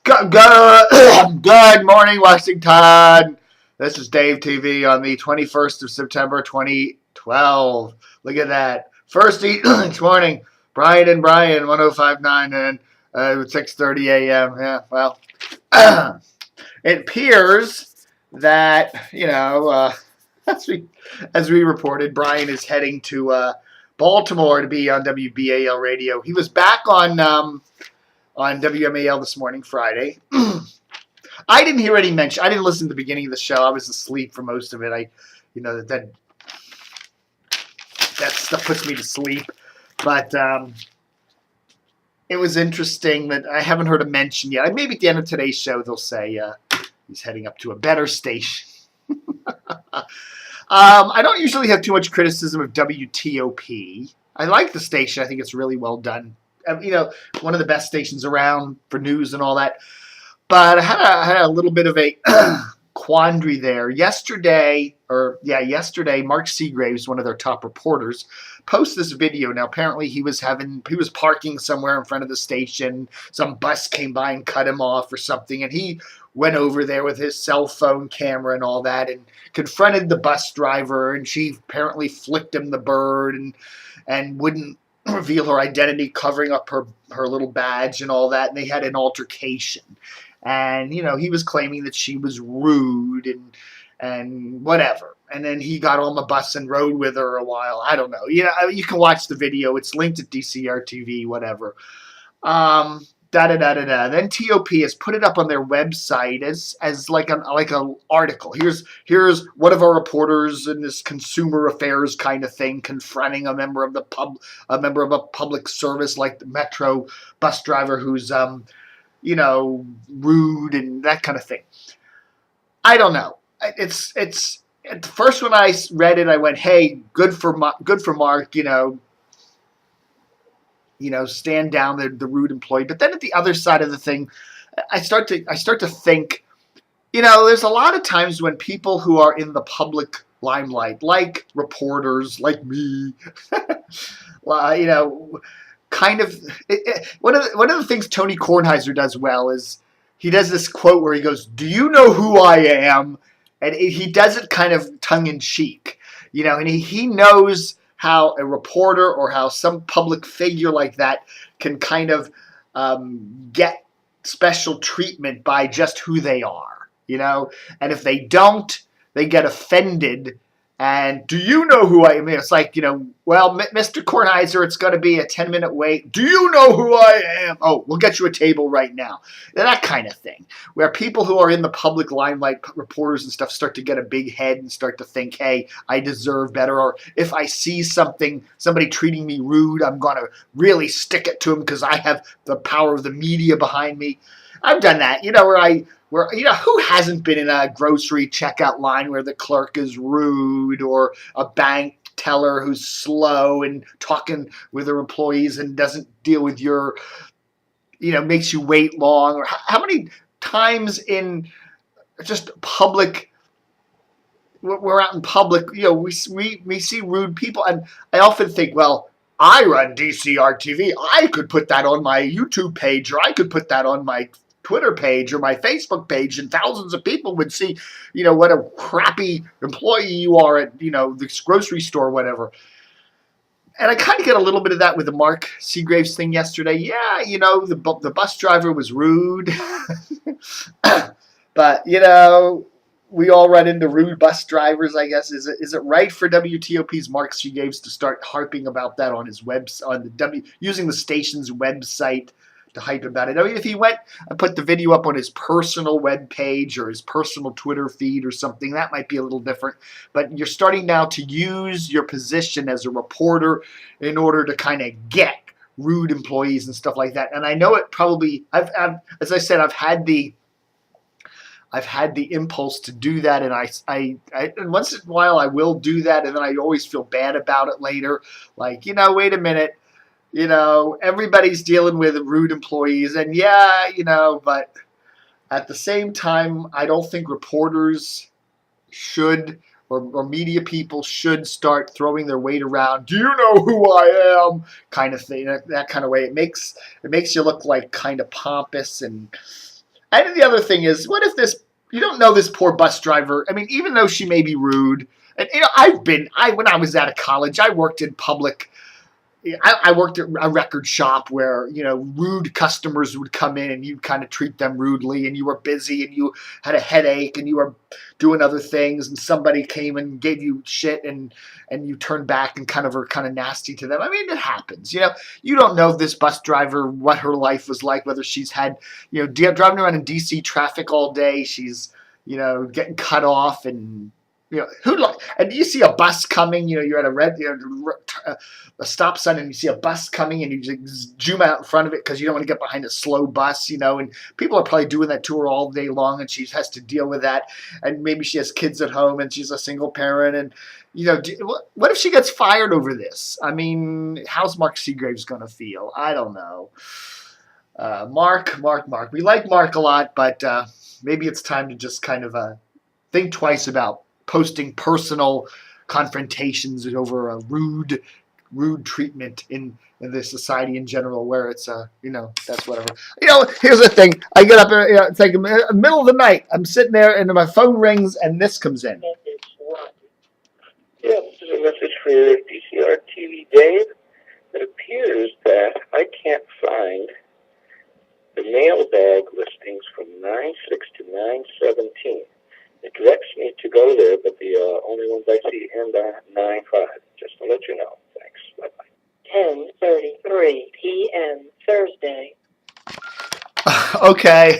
Good morning, Washington. This is Dave TV on the 21st of September, 2012. Look at that. First each morning, Bryan and Bryan, 1059 and 6:30 a.m. Yeah, well, it appears that, as we reported, Bryan is heading to Baltimore to be on WBAL radio. He was back on WMAL this morning, Friday. I didn't hear any mention. I didn't listen to the beginning of the show. I was asleep for most of it. That stuff puts me to sleep. But it was interesting that I haven't heard a mention yet. Maybe at the end of today's show they'll say he's heading up to a better station. I don't usually have too much criticism of WTOP. I like the station. I think it's really well done. One of the best stations around for news and all that. But I had a little bit of a quandary there. Yesterday, Mark Segraves, one of their top reporters, posted this video. Now, apparently he was parking somewhere in front of the station. Some bus came by and cut him off or something, and he went over there with his cell phone camera and all that and confronted the bus driver, and she apparently flicked him the bird and wouldn't reveal her identity, covering up her little badge and all that, and they had an altercation. And, he was claiming that she was rude and whatever. And then he got on the bus and rode with her a while. I don't know. You can watch the video. It's linked at DCRTV, whatever. Then TOP has put it up on their website as like an article. Here's one of our reporters in this consumer affairs kind of thing confronting a member of a public service like the Metro bus driver who's rude and that kind of thing. I don't know. It's at the first when I read it, I went, "Hey, good for Mark." Stand down the rude employee. But then at the other side of the thing, I start to think, there's a lot of times when people who are in the public limelight, like reporters, like me, kind of one of the things Tony Kornheiser does well is he does this quote where he goes, "Do you know who I am?" And he does it kind of tongue in cheek, and he knows how a reporter or how some public figure like that can kind of get special treatment by just who they are, and if they don't, they get offended. And do you know who I am? It's like, well, Mr. Kornheiser, it's going to be a 10-minute wait. Do you know who I am? Oh, we'll get you a table right now. That kind of thing, where people who are in the public limelight, reporters and stuff, start to get a big head and start to think, hey, I deserve better. Or if I see somebody treating me rude, I'm going to really stick it to them because I have the power of the media behind me. I've done that, where who hasn't been in a grocery checkout line where the clerk is rude, or a bank teller who's slow and talking with their employees and doesn't deal with your, makes you wait long, or how many times in just public, we're out in public, we see rude people, and I often think, well, I run DCRTV. I could put that on my YouTube page, or I could put that on my Twitter page or my Facebook page, and thousands of people would see, what a crappy employee you are at, this grocery store, whatever. And I kind of get a little bit of that with the Mark Segraves thing yesterday. Yeah, the bus driver was rude. But, we all run into rude bus drivers, I guess. Is it right for WTOP's Mark Segraves to start harping about that on his using the station's website to hype about it? I mean, if he went and put the video up on his personal web page or his personal Twitter feed or something, that might be a little different. But you're starting now to use your position as a reporter in order to kind of get rude employees and stuff like that. And I know it probably, as I said, I've had the impulse to do that, and I once in a while I will do that, and then I always feel bad about it later. Like, wait a minute. Everybody's dealing with rude employees, and but at the same time, I don't think reporters should, or media people should start throwing their weight around. Do you know who I am? Kind of thing, that kind of way. It makes you look like kind of pompous and And the other thing is, what if you don't know this poor bus driver? I mean, even though she may be rude, and when I was out of college, I worked in public. I worked at a record shop where, rude customers would come in and you'd kind of treat them rudely, and you were busy and you had a headache and you were doing other things, and somebody came and gave you shit, and you turned back and kind of were kind of nasty to them. I mean, it happens. You don't know this bus driver, what her life was like, whether she's had, driving around in DC traffic all day. She's, getting cut off, and and you see a bus coming, you're at a stop sign, and you see a bus coming, and you just zoom out in front of it because you don't want to get behind a slow bus, and people are probably doing that to her all day long, and she has to deal with that, and maybe she has kids at home, and she's a single parent, and what if she gets fired over this? I mean, how's Mark Segraves going to feel? I don't know. Mark. We like Mark a lot, but maybe it's time to just kind of think twice about posting personal confrontations over a rude treatment in the society in general, where it's that's whatever. Here's the thing: I get up, it's like middle of the night. I'm sitting there, and my phone rings, and this comes in. Yeah, this is a message for DCRTV Dave. It appears that I can't find the mailbag listings from 9/6 to 9/17. It directs me to go there, but the only ones I see end on 9/5. Just to let you know. Thanks. Bye-bye. 10:33 p.m. Thursday. Okay.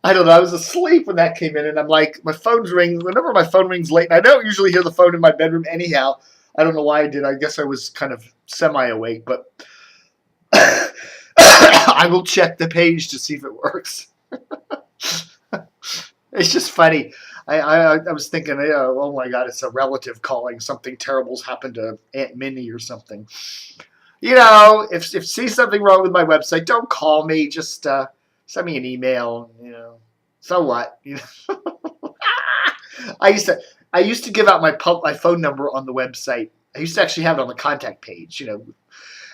I don't know. I was asleep when that came in, and I'm like, my phone's ringing. Whenever my phone rings late, and I don't usually hear the phone in my bedroom anyhow. I don't know why I did. I guess I was kind of semi-awake, but I will check the page to see if it works. It's just funny. I was thinking, oh my God, it's a relative calling. Something terrible's happened to Aunt Minnie or something. If see something wrong with my website, don't call me. Just send me an email. So what? I used to give out my phone number on the website. I used to actually have it on the contact page.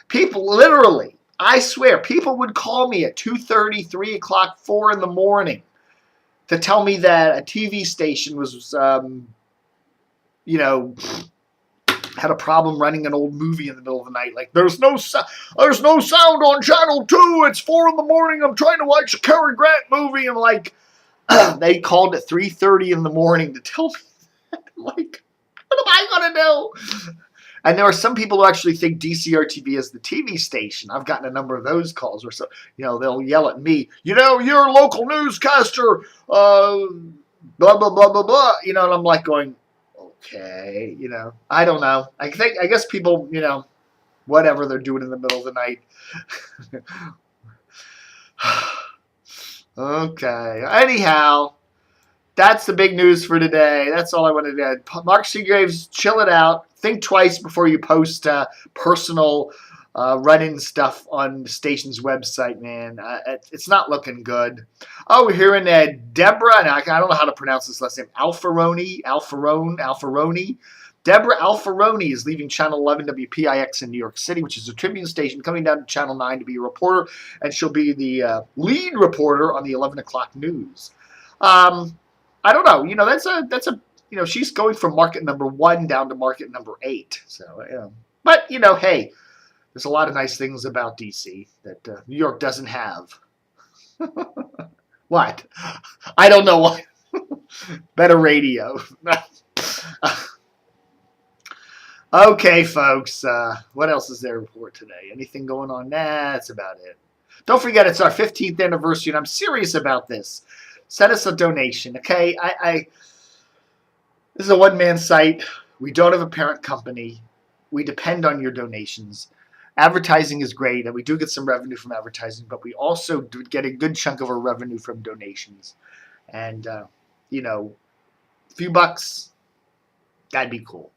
People literally, I swear, people would call me at 2:30, 3 o'clock, 4 in the morning to tell me that a TV station was, had a problem running an old movie in the middle of the night. Like, there's no sound on Channel 2. It's 4 in the morning. I'm trying to watch a Cary Grant movie. And like, they called at 3:30 in the morning to tell me that. I'm like, what am I going to do? And there are some people who actually think DCRTV is the TV station. I've gotten a number of those calls where they'll yell at me, you're a local newscaster, blah, blah, blah, blah, blah. And I'm like going, okay, I don't know. I guess people, whatever they're doing in the middle of the night. Okay. Anyhow, that's the big news for today. That's all I wanted to add. Mark Segraves, chill it out. Think twice before you post personal run-in stuff on the station's website, man. It's not looking good. Oh, we're hearing Deborah, and I don't know how to pronounce this last name, Alfaroni. Deborah Alfaroni is leaving Channel 11 WPIX in New York City, which is a Tribune station, coming down to Channel 9 to be a reporter, and she'll be the lead reporter on the 11 o'clock news. I don't know. That's a she's going from market number 1 down to market number 8. So, but hey, there's a lot of nice things about DC that New York doesn't have. What? I don't know what. Better radio. Okay, folks. What else is there to report today? Anything going on? Nah, that's about it. Don't forget, it's our 15th anniversary, and I'm serious about this. Send us a donation, okay? This is a one-man site. We don't have a parent company. We depend on your donations. Advertising is great, and we do get some revenue from advertising, but we also do get a good chunk of our revenue from donations. And, a few bucks, that'd be cool.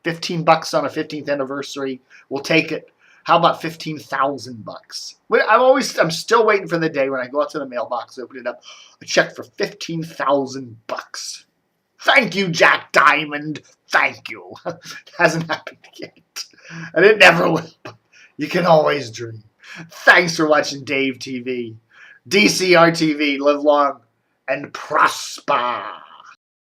$15 on a 15th anniversary, we'll take it. How about $15,000? I'm still waiting for the day when I go out to the mailbox, open it up, a check for $15,000. Thank you, Jack Diamond. Thank you. It hasn't happened yet, and it never will. You can always dream. Thanks for watching Dave TV. DCRTV, live long and prosper.